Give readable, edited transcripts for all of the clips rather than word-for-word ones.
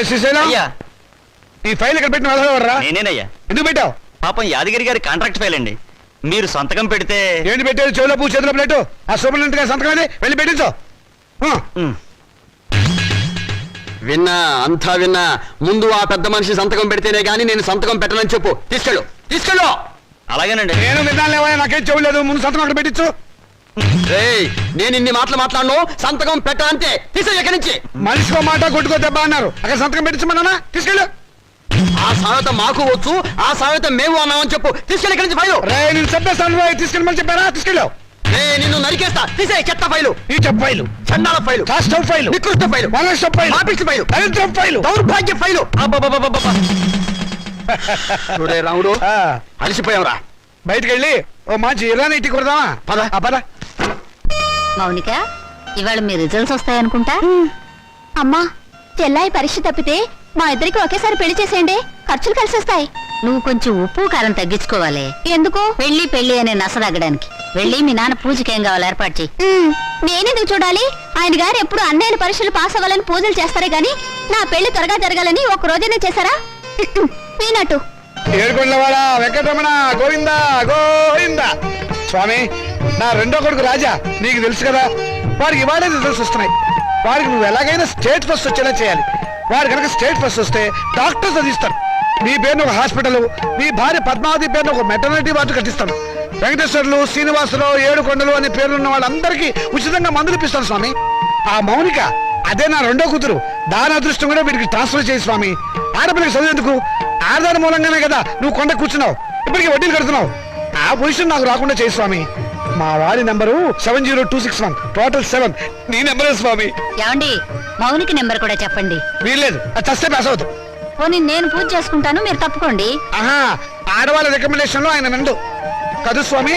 శ్రీశైలం, ఈ ఫైల్ ఇక్కడ పెట్టిన వెళ్ళరా? నేనేనయ్యా. ఎందుకు పెట్టావు? పాపం యాదగిరి గారి కాంట్రాక్ట్ ఫైల్ అండి. మీరు సంతకం పెడితే. ఏంటి పెట్టేది? చెవులో పూ చేతిలో ప్లేటు. ఆ సూపరింటెండెంట్ గారి సంతకం అది వెళ్ళి పెట్టించు. విన్నా, అంతా విన్నా. ముందు ఆ పెద్ద మనిషి సంతకం పెడితేనే గానీ నేను సంతకం పెట్టనని చెప్పు. తీసుకెళ్ళు. అలాగేనండి. నేను విన్నాను, నాకేం చెవులేదు. ముందు సంతకం అక్కడ పెట్టించు. నేను ఇన్ని మాటలు మాట్లాడను. సంతకం పెట్టాలంటే తీసే ఎక్కడి నుంచి. మనిషికో మాట కొట్టుకో దెబ్బ అన్నారు. అక్కడ సంతకం పెట్టించమన్నా తీసుకెళ్ళు. ఆ సామెత మాకు వచ్చు, ఆ సామెత మేము అన్నామని చెప్పు. తీసుకెళ్ళి ఇక్కడి నుంచి ఫైలు. నేను చెప్పేస్తాను, తీసుకెళ్ళమని చెప్పారా? తీసుకెళ్ళావు. నిన్ను నరికేస్తా. తీసే చెత్త ఫైలు, ఈ చెప్ ఫైలు, చండాల ఫైలు, కాస్టవ్ ఫైలు, నికృష్ట ఫైలు, మనస్సు ఫైలు, ఆఫీస్ ఫైలు, దరిద్రం ఫైలు, దౌర్భాగ్య ఫైలు. రాముడు, అలసిపోయావురా. బయటికి వెళ్ళి ఓ మంచి ఇరానీ ఇట్టి కొడదామా? పద. మౌనిక, ఇవాళ మీ రిజల్ట్స్ వస్తాయనుకుంటా. అమ్మా, చెల్లాయి పరీక్ష తప్పితే మా ఇద్దరికి ఒకేసారి పెళ్లి చేసేయండి. ఖర్చులు కలిసి వస్తాయి. నువ్వు కొంచెం ఉప్పు కారం తగ్గించుకోవాలి. ఎందుకు? పెళ్లి అనే నసదగ్గడానికి. వెళ్ళి మీ నాన్న పూజకి ఏం కావాలి ఏర్పాటు చెయ్యి. నేనెందుకు చూడాలి? ఆయన గారు ఎప్పుడు అన్నయ్యల పరీక్షలు పాస్ అవ్వాలని పూజలు చేస్తారే గాని నా పెళ్లి త్వరగా జరగాలని ఒక రోజైనా చేశారా? పీనట్టు. ఏడుకొండలవాడ వెంకటరమణ గోవిందా గోవిందా. స్వామి, నా రెండో కొడుకు రాజా, నీకు తెలుసు కదా, వాడికి ఇవాళ రిజల్ట్స్ వస్తున్నాయి. వాడికి నువ్వు ఎలాగైనా స్టేట్ ఫస్ట్ వచ్చేలా చేయాలి. వాడు కనుక స్టేట్ ఫస్ట్ వస్తే డాక్టర్స్ చదివిస్తాను. నీ పేరును ఒక హాస్పిటల్, నీ భార్య పద్మావతి పేరును ఒక మెటర్నిటీ వార్డు కట్టిస్తాను. వెంకటేశ్వర్లు, శ్రీనివాసరావు, ఏడుకొండలు అనే పేర్లున్న వాళ్ళందరికీ ఉచితంగా మందులు ఇప్పిస్తాను స్వామి. ఆ మౌనిక, అదే నా రెండో కూతురు, దాని అదృష్టం కూడా వీడికి ట్రాన్స్ఫర్ చేయి స్వామి. ఆడపిల్లకి చదివేందుకు? ఆడదాని మూలంగానే కదా నువ్వు కొండ కూర్చున్నావు, ఇప్పటికీ వడ్డీలు కడుతున్నావు. ఆ పొజిషన్ నాకు రాకుండా చేయి స్వామి. మా వారి నెంబరు 70261, టోటల్ 7. నీ నెంబరే స్వామి. ఏమండి, మౌనికి నెంబర్ కూడా చెప్పండి. వీల్లేదు, అది చస్తే పాస్ అవుతావు. పోనీ నేను పూజ చేసుకుంటాను, మీరు తప్పుకోండి. ఆహా, ఆడవాళ్ళ రికమెండేషన్ లో ఆయన నందు కదు స్వామి.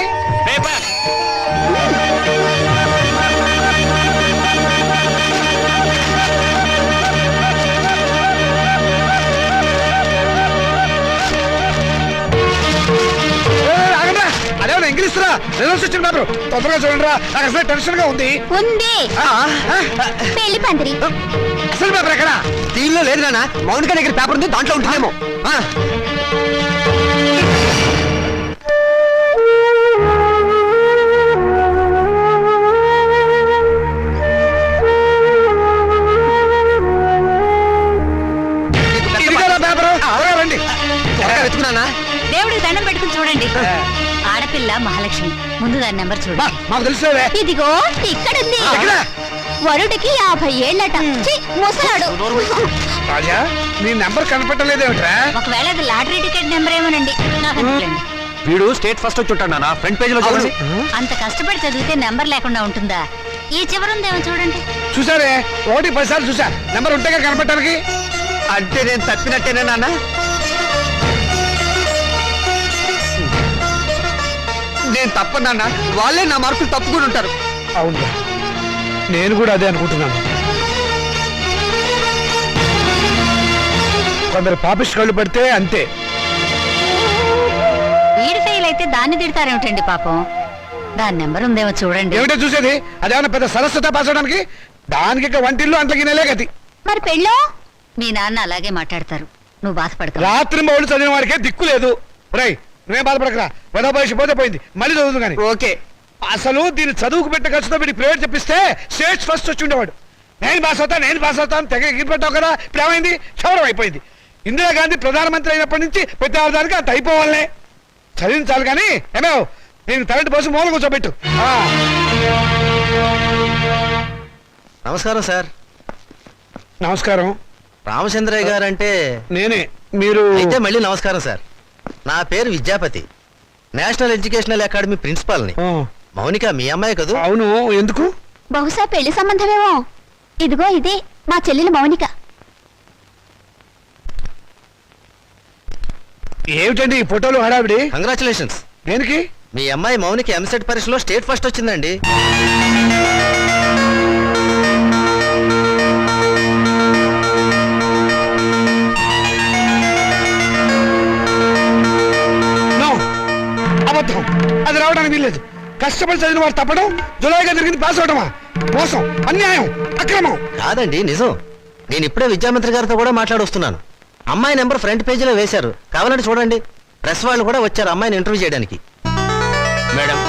అదేమన్నా ఇంగ్లీష్ రా, రిజల్ట్స్ వచ్చిన పేపర్ తొందరగా చూడండి రా. నాకు అసలు టెన్షన్ గా ఉంది. పెళ్లి పందిరి అసలు పేపర్ ఎక్కడ? దీనిలో లేదు నాన్న, మౌనిక దగ్గర పేపర్ ఉంది, దాంట్లో ఉంటుందేమో. దేవుడికి దండం పెట్టుకుని చూడండి. ఆడపిల్ల మహాలక్ష్మి, ముందు దాని నెంబర్ చూడండి. మాకు తెలుసు. ఇదిగో ఇక్కడుంది. వరుడికి 50 ఏళ్ళట. ముసలాడు. రాజా, నీ నెంబర్ కనపట్టలేదేమిట్రా? ఒకవేళ అది లాటరీ టికెట్ నెంబర్ ఏమోనండి. వీడు స్టేట్ ఫస్ట్ వచ్చి ఉంటాడు నాన్న, ఫ్రంట్ పేజ్ లో చూడండి. అంత కష్టపడి చదివితే నెంబర్ లేకుండా ఉంటుందా? ఈ చివరుందేమో చూడండి. చూసారే, 1 10 సార్లు చూసా. నెంబర్ ఉంటేగా కనపడటానికి. అంటే నేను తప్పినట్టేనా నాన్న? నేను తప్పనన్నా, వాళ్ళే నా మార్కులు తప్పుకుని ఉంటారు. అవును, నేను కూడా అదే అనుకుంటున్నాను. కొందరు పాపిస్ట్ కళ్ళు పడితే అంతే. వీడి ఫెయిల్ అయితే దాన్ని తిడతారేమిటండి పాపం. దాని నెంబర్ ఉందేమో చూడండి. ఏమిటో చూసేది? అదేమన్నా పెద్ద సరస్వత పాస్ అవడానికి? దానికి ఇక వంటిల్లు అంతకినేలే గతి. మరి పెళ్ళో? మీ నాన్న అలాగే మాట్లాడతారు, నువ్వు బాధపడతావు. రాత్రి మౌళ్ళు చదివిన వాడికే దిక్కు లేదు. రై, నువ్వేం బాధపడకరా. పెద్ద భవిష్య పోతే పోయింది, మళ్ళీ చదువుతుంది కానీ. ఓకే. అసలు దీన్ని చదువుకు పెట్టే ఖర్చుతో వీడికి ప్రైవేట్ చెప్పిస్తే స్టేట్ ఫస్ట్ వచ్చి ఉండేవాడు. నేను పాస్ అవుతాను తెగ ఎగిరిపెట్టావు కదా. ఇప్పుడు ఏమైంది? క్షౌరం అయిపోయింది. ఇందిరాగాంధీ ప్రధానమంత్రి అయినప్పటి నుంచి ప్రతి ఆదానికి అంత అయిపోవాలనే. చదివించాలి కానీ ఏమేవ్, నేను తలంటి పోసి మూల కూర్చోబెట్టు. నమస్కారం సార్. నమస్కారం. రామచంద్రయ్య గారు అంటే నేనే. మీరు అయితే మళ్ళీ నమస్కారం సార్. నా పేరు విద్యాపతి, నేషనల్ ఎడ్యుకేషనల్ అకాడమీ ప్రిన్సిపాల్ని. మౌనిక మీ అమ్మాయి కదూ? అవును. ఎందుకు? బహుశా పెళ్లి సంబంధమేమో. ఇదిగో ఇదే మా చెల్లెలు మౌనిక. ఏమిటండి ఈ ఫోటోలు హడావిడి? కంగ్రాచులేషన్స్. దేనికి? మీ అమ్మాయి మౌనిక ఎంసెట్ పరీక్షలో స్టేట్ ఫస్ట్ వచ్చిందండి. అబద్ధం, అది రావడానికి వీల్లేదు. కష్టపడి చదివిన వారు తప్పడం, జులైగా జరిగింది పాస్ అవడమా? మోసం, అన్యాయం, అక్రమం. కాదండి, నిజం. నేను ఇప్పుడే విద్యామంత్రి గారితో కూడా మాట్లాడొస్తున్నాను. అమ్మాయి నెంబర్ ఫ్రంట్ పేజీలో వేశారు, కావాలంటే చూడండి. ప్రెస్ వాళ్ళు కూడా వచ్చారు అమ్మాయిని ఇంటర్వ్యూ చేయడానికి. మేడం,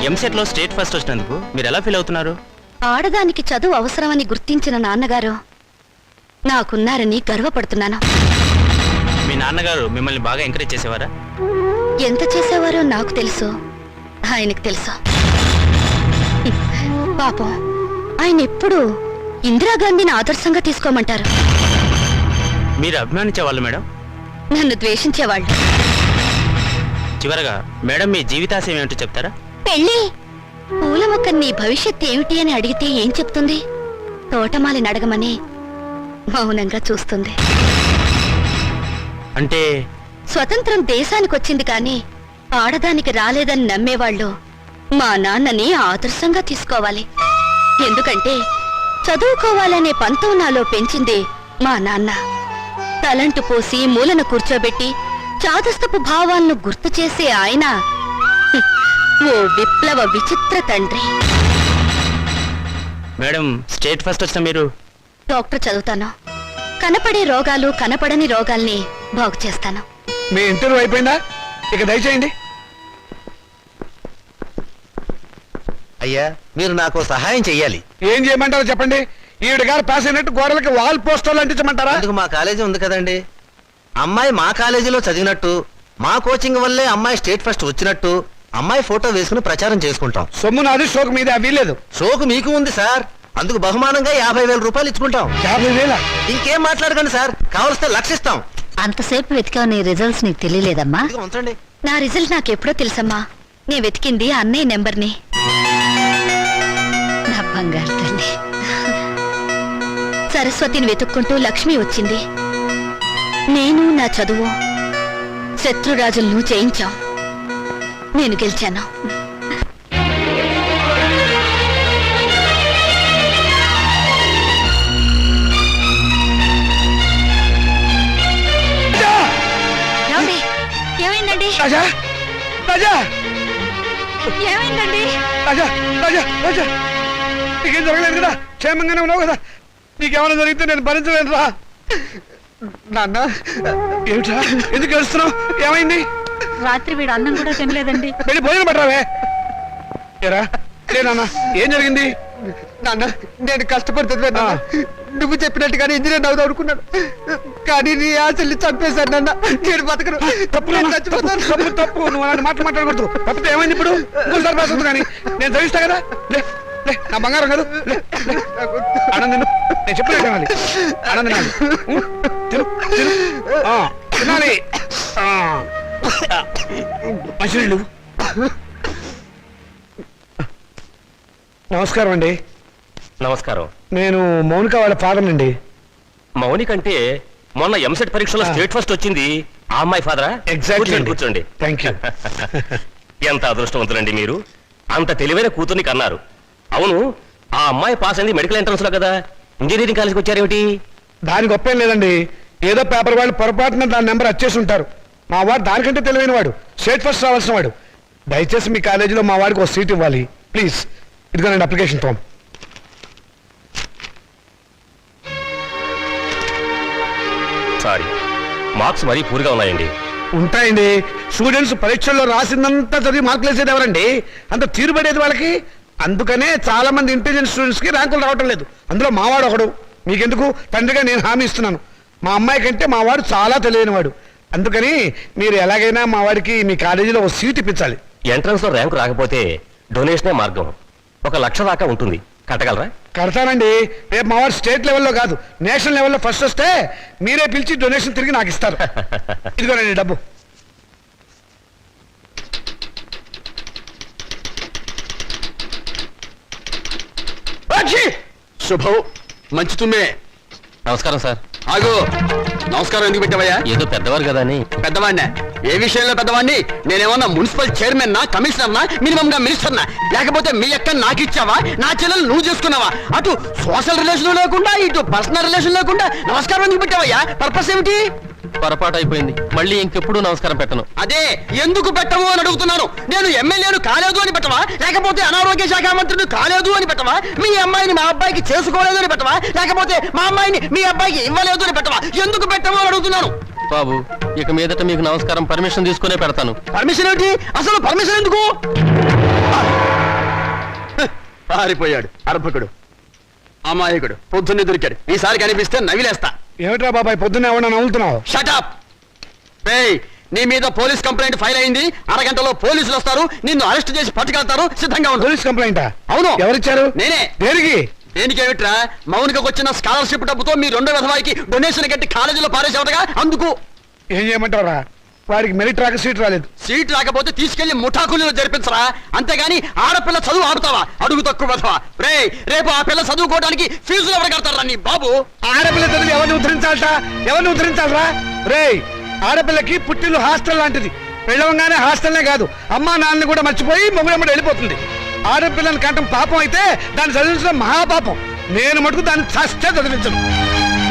ఎంసెట్ లో స్టేట్ ఫస్ట్ వచ్చినందుకు మీరు ఎలా ఫీల్ అవుతున్నారు? ఆడదానికి చదువు అవసరమని గుర్తించిన నాన్నగారు నాకున్నారని గర్వపడుతున్నాను. మీ నాన్నగారు మిమ్మల్ని బాగా ఎంకరేజ్ చేసేవారా? ఎంత చేసేవారో నాకు తెలుసు, ఆయనకు తెలుసు. పాపం ఆయన ఎప్పుడు ఇందిరాగాంధీని ఆదర్శంగా తీసుకోమంటారు. మీరు అభిమానించేవాళ్ళు మేడం? నన్ను ద్వేషించేవాళ్ళు. చివరగా మేడం మీ జీవితాశయం ఏమిటో చెప్తారా? పెళ్ళి. పూల మొక్క నీ భవిష్యత్ ఏమిటి అని అడిగితే ఏం చెప్తుంది? తోటమాలిని అడగమని మౌనంగా చూస్తుంది. అంటే స్వతంత్రం దేశానికి వచ్చింది కానీ ఆడదానికి రాలేదని నమ్మేవాళ్ళు మా నాన్నని ఆదర్శంగా తీసుకోవాలి. ఎందుకంటే చదువుకోవాలనే పంతం నాలో పెంచింది మా నాన్న. తలంటు పోసి మూలన కూర్చోబెట్టి చాదస్తపు భావాలను గుర్తు చేసే ఆయన ఓ విప్లవ విచిత్ర తండ్రి. మేడం, స్టేట్ ఫస్ట్ వచ్చిన మీరు డాక్టర్ చదువుతాను. కనపడే రోగాలు కనపడని రోగాల్ని బాగు చేస్తాను. మీ ఇంటర్వ్యూ అయిపోయిందా? ఇక దయచేయండి. అయ్యా, మీరు నాకు సహాయం చెయ్యాలి. ఏం చేయమంటారో చెప్పండి. ఈవిడ గారు పాస్ అయినట్టు గోడలకి వాల్ పోస్టర్లు అంటించమంటారా? అందుకు మా కాలేజీ ఉంది కదండి. అమ్మాయి మా కాలేజీలో చదివినట్టు, మా కోచింగ్ వల్లే అమ్మాయి స్టేట్ ఫస్ట్ వచ్చినట్టు అమ్మాయి ఫోటో వేసుకుని ప్రచారం చేసుకుంటాం. సొమ్ము నాది, షోకు మీద వీలేదు. షోకు మీకు ఉంది సార్, అందుకు బహుమానంగా 50,000 రూపాయలు ఇచ్చుకుంటాం. 50,000? ఇంకేం మాట్లాడకండి సార్, కావలిస్తే లక్షిస్తాం. అంతసేపు వెతికావు, నీ రిజల్ట్స్ నీకు తెలియలేదమ్మా? ఇదిగో ఉంచండి. నా రిజల్ట్ నాకెప్పుడో తెలుసమ్మా. నేను వెతికింది అన్నయ్య నెంబర్ని. నా బంగారు తల్లి. సరస్వతిని వెతుక్కుంటూ లక్ష్మి వచ్చింది. నేను నా చదువు శత్రురాజులను జయించాం. నేను గెలిచాను. ఏమండి? ఏమైందండి? రాజా, రాజా, ఏమైందండి? రాజా, రాజా, రాజా, నీకేం జరగలేదు కదా? క్షేమంగానే ఉన్నావు కదా? నీకేమైనా జరిగితే నేను భరించలేను రా. నాన్న, ఏమిట్రా ఎందుకు ఏడుస్తున్నావు? ఏమైంది? రాత్రి వీడు అన్నం కూడా తినలేదండి. వెళ్ళి భోజనం పట్టరావే. ఏరా, లేనా ఏం జరిగింది? నాన్న, నేను కష్టపడి చదివాను నాన్న. నువ్వు చెప్పినట్టుగానే ఇంజనీర్ అవుదాం అనుకున్నాను, కానీ నీ ఆశల్ని చంపేశాను నాన్న. నేను బతకను. తప్పు నేను నాన్న, చచ్చిపోతాను. తప్పు తప్పు. నువ్వు అలాంటి మాటలు మాట్లాడకూడదు. తప్పితే ఏమైంది ఇప్పుడు? ఇంకోసారి రాసొద్దు కానీ నేను చదివిస్తా కదా. లే లే, నా బంగారం కాదు. లే, లే. ఆనంద్, నేను చెప్పలేదు తినాలి. ఆనంద్ తినాలి. తిను తిను. తినాలి. మంచినీళ్ళు. నమస్కారం అండి. నమస్కారం. నేను మౌనిక వాళ్ళ ఫాదర్ అండి. మౌనిక అంటే మొన్న ఎంసెట్ పరీక్షలో స్టేట్ ఫస్ట్ వచ్చింది ఆ అమ్మాయి ఫాదరా? ఎగ్జాక్ట్లీ. కూర్చోండి. Thank you. ఎంత అదృష్టవంతులండి మీరు, అంత తెలివైన కూతుర్ని కన్నారు. అవును, ఆ అమ్మాయి పాస్ అయింది మెడికల్ ఎంట్రన్స్ లో కదా, ఇంజనీరింగ్ కాలేజ్కి వచ్చారేమిటి? దానికి గొప్పేం లేదండి. ఏదో పేపర్ వాళ్ళు పొరపాటున దాని నెంబర్ వచ్చేసి ఉంటారు. మా వాడు దానికంటే తెలివైన వాడు, స్టేట్ ఫస్ట్ రావాల్సిన వాడు. దయచేసి మీ కాలేజీలో మా వాడికి ఒక సీట్ ఇవ్వాలి ప్లీజ్. ఇదిగోనండి అప్లికేషన్ ఫామ్. సారీ, మార్క్స్ మరీ పూర్గా ఉన్నాయండి. ఉంటాయండి. స్టూడెంట్స్ పరీక్షల్లో రాసిందంతా చదివి మార్కులు వేసేది ఎవరండి? అంత తీరుబడేది వాళ్ళకి. అందుకనే చాలా మంది ఇంటెలిజెంట్ స్టూడెంట్స్ కి ర్యాంకులు రావటం లేదు. అందులో మావాడు ఒకడు. మీకెందుకు, తండ్రిగా నేను హామీ ఇస్తున్నాను. మా అమ్మాయి కంటే మా వాడు చాలా తెలియనివాడు. అందుకని మీరు ఎలాగైనా మా వాడికి మీ కాలేజీలో ఒక సీట్ ఇప్పించాలి. ఎంట్రన్స్ లో ర్యాంకు రాకపోతే డొనేషనే మార్గం. 1,00,000 దాకా ఉంటుంది, కట్టగలరా? కడతానండి. రేపు మా వాడు స్టేట్ లెవెల్లో కాదు, నేషనల్ లెవెల్లో ఫస్ట్ వస్తే మీరే పిలిచి డొనేషన్ తిరిగి నాకు ఇస్తారు. ఇదిగోనండి డబ్బు. శుభం. మంచి తుమ్మే. నమస్కారం సార్. ఆగు. నమస్కారం ఎందుకు పెట్టావయ్యా? ఏదో పెద్దవారు కదా అని. పెద్దవాడినా? ఏ విషయంలో పెద్దవాడిని? నేనేమన్నా మున్సిపల్ చైర్మన్ నా, కమిషనర్ నా, మినిమం గా మినిస్టర్ నా? లేకపోతే మీ అక్క నాకు ఇచ్చావా, నా చెల్లెలు నువ్వు చేసుకున్నావా? అటు సోషల్ రిలేషన్ లేకుండా, ఇటు పర్సనల్ రిలేషన్ లేకుండా నమస్కారం ఎందుకు పెట్టావయ్యా? పర్పస్ ఏమిటి? పొరపాటు అయిపోయింది. మళ్ళీ ఇంకెప్పుడు నమస్కారం పెట్టను. అదే ఎందుకు పెట్టము అని అడుగుతున్నాను. నేను ఎమ్మెల్యేను కాలేదు అని పెట్టవా, లేకపోతే అనారోగ్య శాఖ మంత్రిని కాలేదు అని పెట్టవా, మీ అమ్మాయిని మా అబ్బాయికి చేసుకోలేదు అని పెట్టవా, లేకపోతే మా అమ్మాయిని మీ అబ్బాయికి ఇవ్వలేదు అని పెట్టవా, ఎందుకు పెట్టము అని అడుగుతున్నాను. బాబు, ఇక మీదట మీకు నమస్కారం పర్మిషన్ తీసుకునే పెడతాను. పర్మిషన్ ఏంటి? అసలు పర్మిషన్ ఎందుకు? పారిపోయాడు అర్భకుడు, అమాయకుడు, పొద్దున్నే దొరికాడు. ఈసారి కనిపిస్తే నవిలేస్తా. ఏమిట్రా బాబాయ్ పొద్దున్న ఏమన్నా నవ్వుతున్నావు? షటప్! నీ మీద పోలీస్ కంప్లైంట్ ఫైల్ అయింది. అరగంటలో పోలీసులు వస్తారు, నిన్ను అరెస్ట్ చేసి పట్టుకెళ్తారు. సిద్ధంగా ఉండు. పోలీస్ కంప్లైంటా? అవును. ఎవరిచ్చారు? నేనే. దేనికి? దేనికేమిట్రా, మౌనికకు వచ్చిన స్కాలర్షిప్ డబ్బుతో మీ రెండో విధవాయికి డొనేషన్ కట్టి కాలేజీలో పారేసేవటగా. అందుకు ఏం చేయమంటారా? వాడికి మెరిట్ రాక సీట్ రాలేదు. సీట్ రాకపోతే తీసుకెళ్లి ముఠాకులీలో జరిపించరా, అంతేగాని ఆడపిల్ల చదువు ఆడుతావా? అడుగు తక్కువ విధవా. రేపు ఆ పిల్ల చదువుకోవడానికి ఫీజులు ఎవరు కడతారా నీ బాబు? ఆడపిల్ల చదివి ఎవరిని ఉద్ధరించాలట? ఎవరిని ఉద్ధరించాలరా? రేయ్, ఆడపిల్లకి పుట్టిల్లు హాస్టల్ లాంటిది. పెళ్ళవంగానే హాస్టల్నే కాదు, అమ్మా నాన్నని కూడా మర్చిపోయి మొగుడమ్మడి వెళ్ళిపోతుంది. ఆడపిల్లని కంటం పాపం అయితే దాన్ని చదివించడం మహాపాపం. నేను మటుకు దాన్ని చస్తే చదివించను.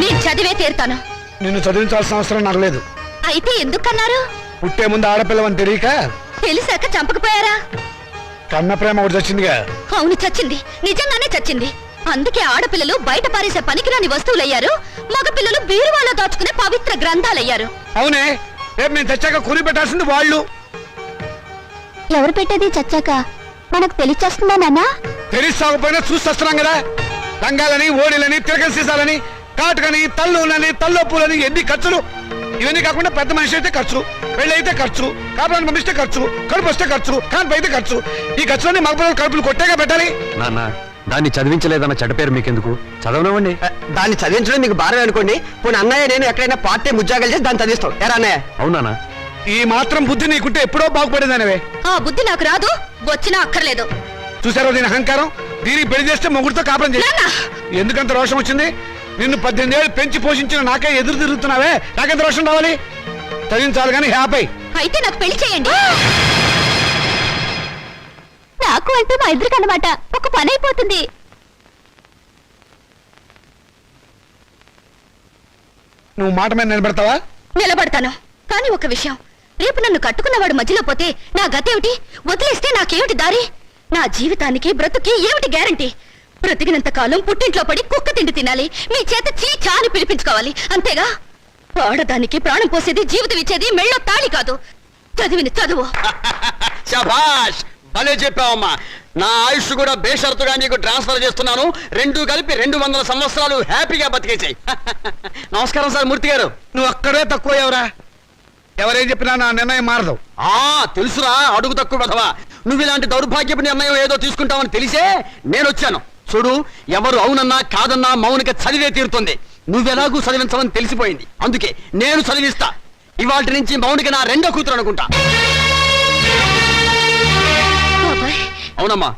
నేను చదివే తీరుతాను. నిన్ను చదివించాల్సిన అవసరం నాకు లేదు. అయితే ఎందుకన్నారు? పుట్టే ముందు ఆడపిల్లవని తెలియక తెలిసాక చంపకపోయారా? కన్న ప్రేమ ఒకటి వచ్చిందిగా. అవును, చచ్చింది. నిజంగానే చచ్చింది. అందుకే ఆడపిల్లలు బయట పారేసే పనికిరాని వస్తువులయ్యారు, మగపిల్లలు బీరువాలో దాచుకునే పవిత్ర గ్రంథాలయ్యారు. అవునే, రేపు నేను చచ్చాక కూలి పెట్టాల్సింది వాళ్ళు. ఎవరు పెట్టేది చచ్చాక మనకు తెలిచేస్తుందా నాన్నా? తెలిసాకపోయినా చూస్తున్నాం కదా. రంగాలని, ఓడిలని, తిరగల సీసాలని, కాటుకని, తల్లులని, తల్లొప్పులని, ఎన్ని ఖర్చులు. ఇవన్నీ కాకుండా పెద్ద మనిషి అయితే ఖర్చు, పెళ్లి అయితే ఖర్చు, కాపురాన్ని పంపిస్తే ఖర్చు, కడుపు వస్తే ఖర్చు, కాన్పు అయితే ఖర్చు. ఈ ఖర్చులన్నీ మగపిల్లలు కడుపులు కొట్టేగా పెట్టాలి. నాన్న, దాన్ని చదివించలేదన్న చెడ్డ పేరు మీకెందుకు? చదవనివ్వండి. దాన్ని చదివించడం మీకు భారం అనుకోండి. పోనీ అన్నయ్య నేను ఎక్కడైనా పార్ట్ టైం ఉద్యోగాలు చేసి దాన్ని చదివిస్తాం. ఎరా అన్నయ్య? అవునా? ఈ మాత్రం బుద్ధి నీకుంటే ఎప్పుడో బాగుపడేదానివే. ఆ బుద్ధి నాకు రాదు, వచ్చినా అక్కర్లేదు. చూసారో దీని అహంకారం? దీనికి పెళ్లి చేస్తే మొగుడితో కాపురం చేసి నాన్న! ఎందుకంత రోషం వచ్చింది? నిన్ను 18 ఏళ్ళు పెంచి పోషించిన నాకే ఎదురు తిరుగుతున్నావే, నాకెంత రోషం రావాలి? చదివించాలి కానీ హ్యాపీ. అయితే నాకు పెళ్లి చేయండి. నాకు అంటే మా ఇద్దరికి అన్నమాట ఒక పని అయిపోతుంది. నువ్వు మాట మీద నిలబెడతావా? నిలబడతాను. కానీ ఒక విషయం, రేపు నన్ను కట్టుకున్నవాడు మధ్యలో పోతే నా గతేమిటి? వదిలేస్తే నాకేమిటి దారి? నా జీవితానికి బ్రతుకి ఏమిటి గ్యారంటీ? బ్రతికినంత కాలం పుట్టింట్లో పడి కుక్క తిండి తినాలి, మీ చేత చీచా అని పిలిపించుకోవాలి, అంతేగా? ఆడదానికి ప్రాణం పోసేది, జీవితం ఇచ్చేది మెళ్ళో తాళి కాదు, చదివిన చదువు. శభాష్, భలే చెప్పావమ్మా. నా ఆయుష్ కూడా బేషరతుగా నీకు ట్రాన్స్ఫర్ చేస్తున్నాను. రెండు కలిపి 200 సంవత్సరాలు హ్యాపీగా బతికేసాయి. నమస్కారం సార్ మూర్తి గారు. నువ్వు అక్కడే తక్కువ ఎవరా? ఎవరేం చెప్పినా నా నిర్ణయం మారదు. తెలుసురా, అడుగు తక్కువ కదవా. నువ్వు ఇలాంటి దౌర్భాగ్యపు నిర్ణయం ఏదో తీసుకుంటావని తెలిసే నేను వచ్చాను. చూడు, ఎవరు అవునన్నా కాదన్నా మౌనిక చదివే తీరుతుంది. నువ్వెలాగూ చదివించవని తెలిసిపోయింది, అందుకే నేను చదివిస్తా. ఇవాళ నుంచి మౌనిక నా రెండో కూతురు అనుకుంటా. అవునమ్మా.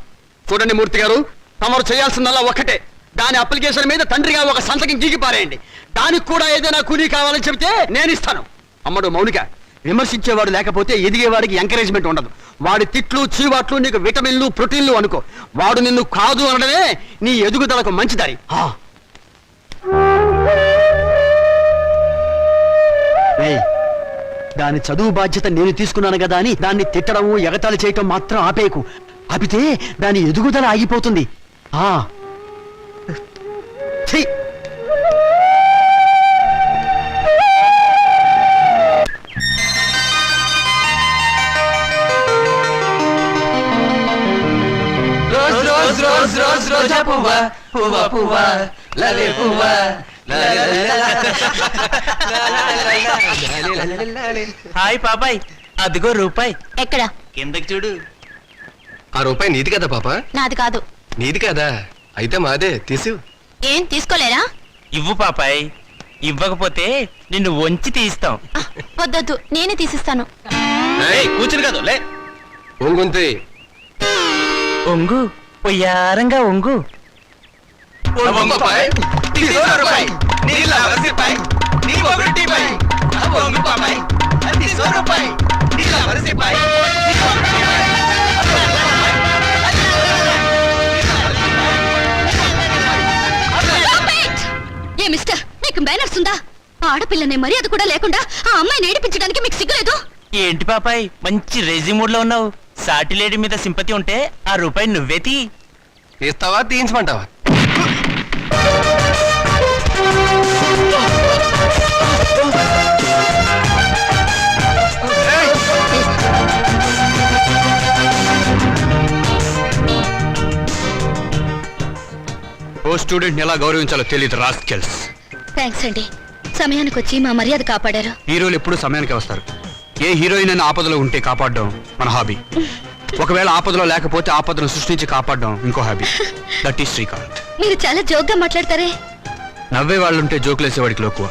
చూడండి మూర్తి గారు, తమరు చేయాల్సిందల్లా ఒక్కటే. దాని అప్లికేషన్ మీద తండ్రిగా ఒక సంతకం గీకి పారేయండి. దానికి కూడా ఏదైనా కూలీ కావాలని చెబితే నేను ఇస్తాను. అమ్మడు మౌనిక, విమర్శించేవాడు లేకపోతే ఎదిగేవాడికి ఎంకరేజ్మెంట్ ఉండదు. వాడి తిట్లు, చీవాట్లు నీకు విటమిన్లు, ప్రోటీన్లు అనుకో. వాడు నిన్ను కాదు అనడమే నీ ఎదుగుదలకు మంచి దారి. దాని చదువు బాధ్యత నేను తీసుకున్నాను కదా అని దాన్ని తిట్టడము, ఎగతాళి చేయటం మాత్రం ఆపేయకు. ఆపితే దాని ఎదుగుదల ఆగిపోతుంది. ఛీ! రోజా పువ్వా పువ్వా పువ్వా లలే పువ్వా. హాయ్ పాపాయ్, అదిగో రూపాయి. ఎక్కడ? కిందకి చూడు. ఆ రూపాయి నీది కదా పాప? నాది కాదు. నీది కదా? అయితే మాదే, తీసు. ఏం తీసుకోలేరా? ఇవ్వు పాపాయ్, ఇవ్వకపోతే నిన్ను వంచి తీస్తాం. వద్దొద్దు, నేనే తీసిస్తాను. కూర్చుని కాదు లే. ఒంగుంతి. ఒంగు, పొయ్యారంగా ఒంగు. ఏ మిస్టర్, నీకు మేనర్స్ ఉందా? ఆడపిల్లనే మర్యాద కూడా లేకుండా ఆ అమ్మాయిని ఏడిపించడానికి మీకు సిగ్గులేదు? ఏంటి పాపాయ్ మంచి రెజ్యూమ్ లో ఉన్నావు. సాటి లేడీ మీద సింపతి ఉంటే ఆ రూపాయి నువ్వే తీ. తీస్తావా తీయించమంటావా? ఓ స్టూడెంట్ ఎలా గౌరవించాలో తెలియదు రాస్కెల్స్. థ్యాంక్స్ అండి, సమయానికి వచ్చి మా మర్యాద కాపాడారు. హీరోలు ఎప్పుడు సమయానికి వస్తారు. ఏ హీరోయిన్ అయినా ఆపదలో ఉంటే కాపాడడం మన హాబీ. ఒకవేళ ఆపదలో లేకపోతే ఆపదను సృష్టించి కాపాడడం ఇంకో హాబీ. That is Srikanth. మీరు చాలా జోక్గా మాట్లాడతారే. నవ్వే వాళ్ళుంటే జోకులేసేవాడికి లోకువ.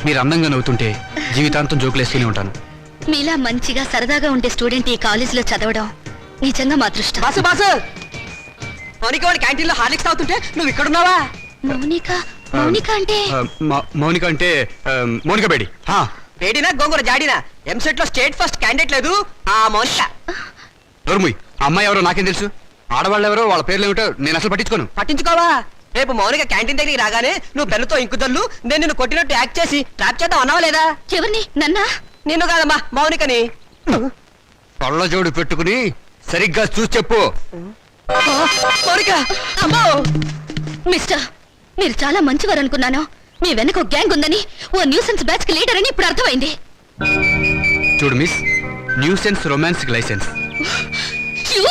మీరు అందంగా నవ్వుతుంటే జీవితాంతం జోకులేస్తూనే ఉంటాను. మీలా మంచిగా సరదాగా ఉండే స్టూడెంట్ ఈ కాలేజీలో చదవడం నిజంగా మా అదృష్టం. బాసు బాసు మౌనిక వాడి క్యాంటీన్ లో హార్లిక్స్ తాగుతుంటే నువ్వు ఇక్కడున్నావా? మౌనిక మౌనిక అంటే మౌనిక అంటే మౌనిక బేడి. వేడినా గోంగూర జాడినా ఎంసెట్ లో స్టేట్ ఫస్ట్ క్యాండిడేట్ లేదు ఆ మౌనిక. దొరుముయ్, ఆ అమ్మాయి ఎవరో నాకేం తెలుసు. ఆడవాళ్ళు ఎవరో వాళ్ళ పేర్లు ఏమిటో నేను అసలు పట్టించుకోను. పట్టించుకోవా? రేపు మౌనిక క్యాంటీన్ దగ్గరికి రాగానే నువ్వు పెన్నుతో ఇంకుదల్లు నేను నిన్ను కొట్టినట్టు యాక్ట్ చేసి ట్రాప్ చేద్దాం అన్నావా లేదా? ఎవరిని? నన్నా? నిన్ను కాదమ్మా మౌనికని. కళ్ళజోడు పెట్టుకుని సరిగ్గా చూసి చెప్పు. మౌనిక అమ్మో! మిస్టర్, మీరు చాలా మంచివారు అనుకున్నాను. మీ వెనక ఒక గ్యాంగ్ ఉందని, ఓ న్యూసెన్స్ బ్యాచ్ కి లీడర్ అని ఇప్పుడు అర్థమైంది. చూడు miss, nuisance romance license. You!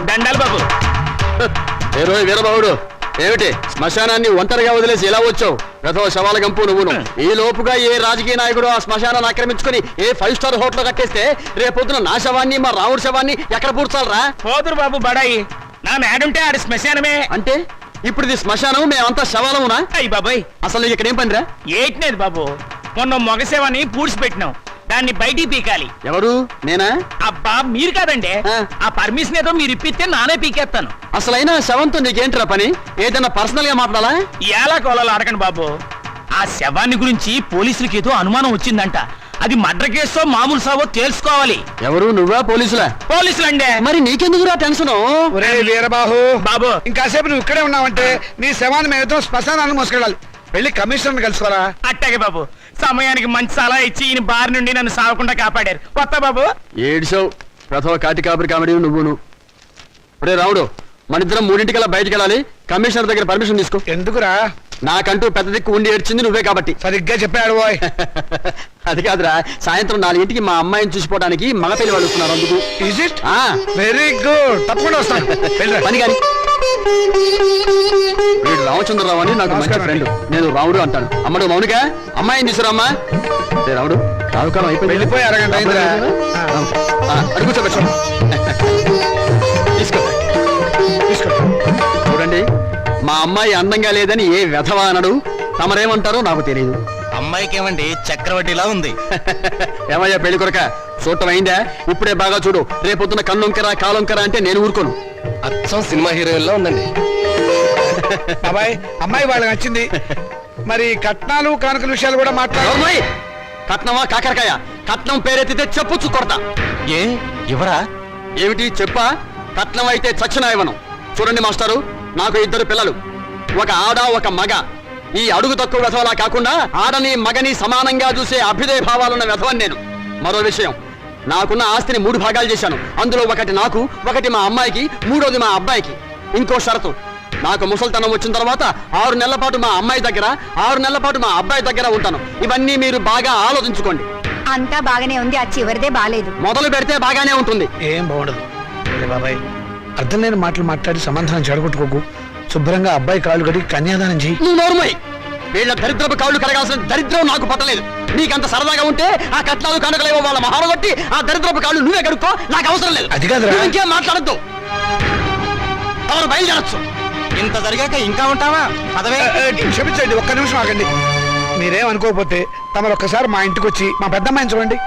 దండాలు బాబు. వీరబాబుడు ఏమిటి శ్మశానాన్ని ఒంటరిగా వదిలేసి ఎలా వచ్చావు? రథో శవాల గంపు నువ్వును. ఈ లోపుగా ఏ రాజకీయ నాయకుడు ఆ శ్మశానాన్ని ఆక్రమించుకుని ఏ 5 స్టార్ హోటల్ కట్టేస్తే రేపొద్దున నా శవాన్ని మా రావుడి శవాన్ని ఎక్కడ పూడ్చాలరా? పోదురు బాబు బడాయి. నా మేడుంటే ఆడి శ్మశానమే. అంటే ఇప్పుడు ఇది శ్మశానం, మేమంతా శవాలమునా? అయ్యి బాబాయ్, అసలు నీకు ఇక్కడ ఏం పనిరా? ఏట్నేది బాబు, మొన్న మొగసేవని పూడ్చిపెట్టినాం, దాన్ని బయటికి పీకాలి. ఎవరు? నేనా? అబ్బా మీరు కాదండి. ఆ. ఆ పర్మిషన్ ఏదో మీరు ఇప్పిస్తే నానే పీకేస్తాను. అసలైనా శవంతో నీకేంట్రా పని? ఏదైనా పర్సనల్ గా మాట్లాడాలా? ఎలా కోలాలో అడగండి బాబు. ఆ శవాన్ని గురించి పోలీసులకి ఏదో అనుమానం వచ్చిందంట. అది మర్డర్ కేసో మామూలు సావో తెలుసుకోవాలి. ఎవరు? నువ్వా పోలీసులా? పోలీసులండే. మరి నీకెందుకురా టెన్షన్? ఒరే వీరబాహు, బాబు ఇంకాసేపు నువ్వు ఇక్కడే ఉన్నావంటే నీ శవాన్ని మేమతో శ్మశానాన్ని మోసుకెళ్ళాలి. వెళ్ళి కమిషనర్ కలుసుకోరా. అట్టాగే బాబు, సమయానికి మంచి సలహా ఇచ్చి ఈయన బారి నుండి నన్ను సావకుండా కాపాడారు. కొత్త బాబు. ఏడ్చావు ప్రథమ కాటి కాపరి కామెడీ నువ్వును. ఒరే రావుడు, మనిద్దరం 3:00 బయటికి వెళ్ళాలి. కమిషనర్ దగ్గర పర్మిషన్ తీసుకో. ఎందుకురా? నాకంటూ పెద్ద దిక్కు ఉండి ఏడ్చింది నువ్వే కాబట్టి. సరిగ్గా చెప్పాడు బాయ్. అది కాదురా, సాయంత్రం 4:00కి మా అమ్మాయిని చూసిపోవడానికి మగ పిల్లలు వాళ్ళు వస్తున్నారు. అందుకు ఈజ్ ఇట్? వెరీ గుడ్, తప్పకుండా వస్తాను. వెళ్ళిరా. పని కానీ. వీడు రామచంద్రరావు అని నాకు మంచి నమస్కారం ఫ్రెండ్. నేను రావుడు అంటాను. అమ్మడు మౌనిక, అమ్మాయిని తీసుకురామ్మా. రావుడు, రావుకాలం అయిపోయింది. వెళ్ళిపోయి అరగంట అయిందిరా. అడుగు కూర్చోబెట్టు. తీసుకో తీసుకో. చూడండి, మా అమ్మాయి అందంగా లేదని ఏ వెధవా అనడు. తమరేమంటారో నాకు తెలియదు. అమ్మాయికి ఏమండి చక్రవడ్డీలా ఉంది. ఏమయ్యా పెళ్లి కొరక, చూడటం అయిందా? ఇప్పుడే బాగా చూడు. రేపొద్దున కన్నొంకరా కాలొంకరా అంటే నేను ఊరుకోను. అచ్చం సినిమా హీరోయిన్ లో ఉందండి. బాబాయ్, అమ్మాయి వాళ్ళకి నచ్చింది. మరి కట్నాలు కానుకల విషయాలు కూడా మాట్లాడు. అమ్మాయి కట్నమా కాకరకాయ? కట్నం పేరెత్తితే చెప్పుచ్చు కొడతా. ఏ ఎవరా? ఏమిటి చెప్పా? కట్నం అయితే చచ్చిన ఇవ్వను. చూడండి మాస్టారు, నాకు 2 పిల్లలు, ఒక ఆడ ఒక మగ. ఈ అడుగు తక్కువ వెధవలా కాకుండా ఆడని మగని సమానంగా చూసే అభ్యుదయ భావాలున్న వెధవని నేను. మరో విషయం, నాకున్న ఆస్తిని 3 భాగాలు చేశాను. అందులో ఒకటి నాకు, ఒకటి మా అమ్మాయికి, 3వది మా అబ్బాయికి. ఇంకో షరతు, నాకు ముసల్తనం వచ్చిన తర్వాత 6 నెలల పాటు మా అమ్మాయి దగ్గర, 6 నెలల పాటు మా అబ్బాయి దగ్గర ఉంటాను. ఇవన్నీ మీరు బాగా ఆలోచించుకోండి. అంతా బాగానే ఉంది, ఆ చివరిదే బాలేదు. మొదలు పెడితే బాగానే ఉంటుంది. ఏం బాగుండదు. వెళ్ళి బాబాయ్, అర్థం లేని మాటలు మాట్లాడి సమాధానం చెడగొట్టుకోకు. శుభ్రంగా అబ్బాయి కాళ్ళు కడిగి కన్యాదానం చెయ్యి. నువ్వు నోరుమోయ్. వీళ్ళ దరిద్రపు కాళ్ళు కడగాల్సిన దరిద్రం నాకు పట్టలేదు. నీకంత సరదాగా ఉంటే ఆ కట్నాలు కనుకలేవో వాళ్ళ మహాలు కొట్టి ఆ దరిద్రపు కాళ్ళు నువ్వే కడుక్కో, నాకు అవసరం లేదు. అది కాదురా. నువ్వు ఇంకేం మాట్లాడద్దు. ఎవరు బయలుదేరచ్చు. ఇంత జరిగాక ఇంకా ఉంటావా? పదవే. క్షమించండి, ఒక్క నిమిషం ఆగండి. మీరేం అనుకోకపోతే తమరు ఒక్కసారి మా ఇంటికి వచ్చి మా పెద్దమ్మాయిని చూడండి.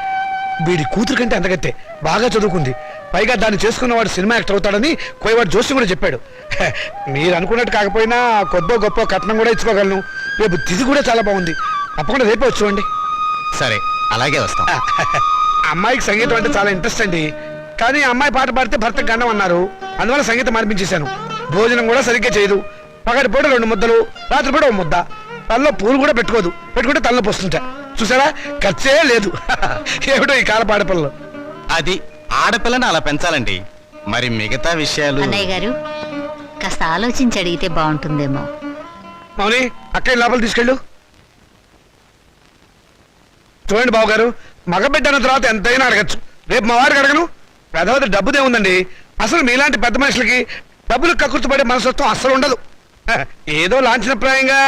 వీడి కూతురు కంటే అంతకత్తే బాగా చదువుకుంది. పైగా దాన్ని చేసుకున్నవాడు సినిమా యాక్టర్ అవుతాడని కోయవాడు జోషి కూడా చెప్పాడు. మీరు అనుకున్నట్టు కాకపోయినా కొద్దో గొప్ప కట్నం కూడా ఇచ్చుకోగలను. రేపు తిథి కూడా చాలా బాగుంది. తప్పకుండా రేపే వచ్చి చూడండి. సరే, అలాగే వస్తాం. అమ్మాయికి సంగీతం అంటే చాలా ఇంట్రెస్ట్ అండి. కానీ అమ్మాయి పాట పాడితే భర్తకు గండం అన్నారు. అందువల్ల సంగీతం మార్పించేశాను. భోజనం కూడా సరిగ్గా చేయదు. పగటి పూట 2 ముద్దలు, రాత్రి పూట 1 ముద్ద. తనలో పూలు కూడా పెట్టుకుంటే తనలో పోస్తుంటా. చూసారా, ఖర్చే లేదు. ఏమిటో ఈ కాల పాడపిల్లలు. అది ఆడపిల్లని అలా పెంచాలండి. మరి మిగతా విషయాలు అన్నయ్య గారు కాస్త ఆలోచించి అడిగితే బాగుంటుందేమో. మౌని, అక్కయ్య లోపల తీసుకెళ్ళు. చూడండి బాబు గారు, మగబిడ్డ అన్న తర్వాత ఎంతైనా అడగచ్చు. రేపు మా వారికి అడగను. పెద్దవది డబ్బుదే ఉందండి. అసలు మీలాంటి పెద్ద మనుషులకి డబ్బులు కక్కుర్తిపడే మనసత్వం అస్సలు ఉండదు. ఏదో లాంఛనప్రాయంగా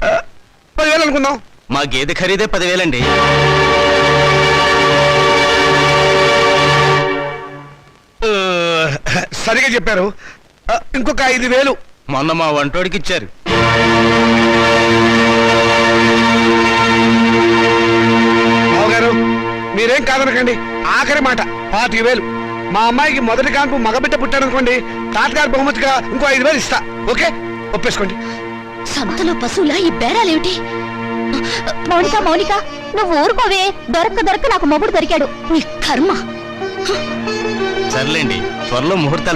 10,000 అనుకుందాం. మా గేదె ఖరీదే 10,000 అండి. సరిగా చెప్పారు. ఇంకొక 5,000. మొన్న మా వంటోడికి ఇచ్చారు. బావగారు, మీరేం కాదనకండి. ఆఖరి మాట 25,000. మా అమ్మాయికి మొదటి కాన్పు మగబిడ్డ పుట్టాడనుకోండి, తాతగారి బహుమతిగా ఇంకో 5,000 ఇస్తా. ఓకే, ఒప్పేసుకోండి. సంతలో పశువులా ఈ బేరాలేమిటి? మౌనిక నువ్వు ఊరుకోవే. దొరక్క నాకు మొగుడు దొరికాడు. నీ కర్మ. సర్లేండి, త్వరలో ముహూర్తాలు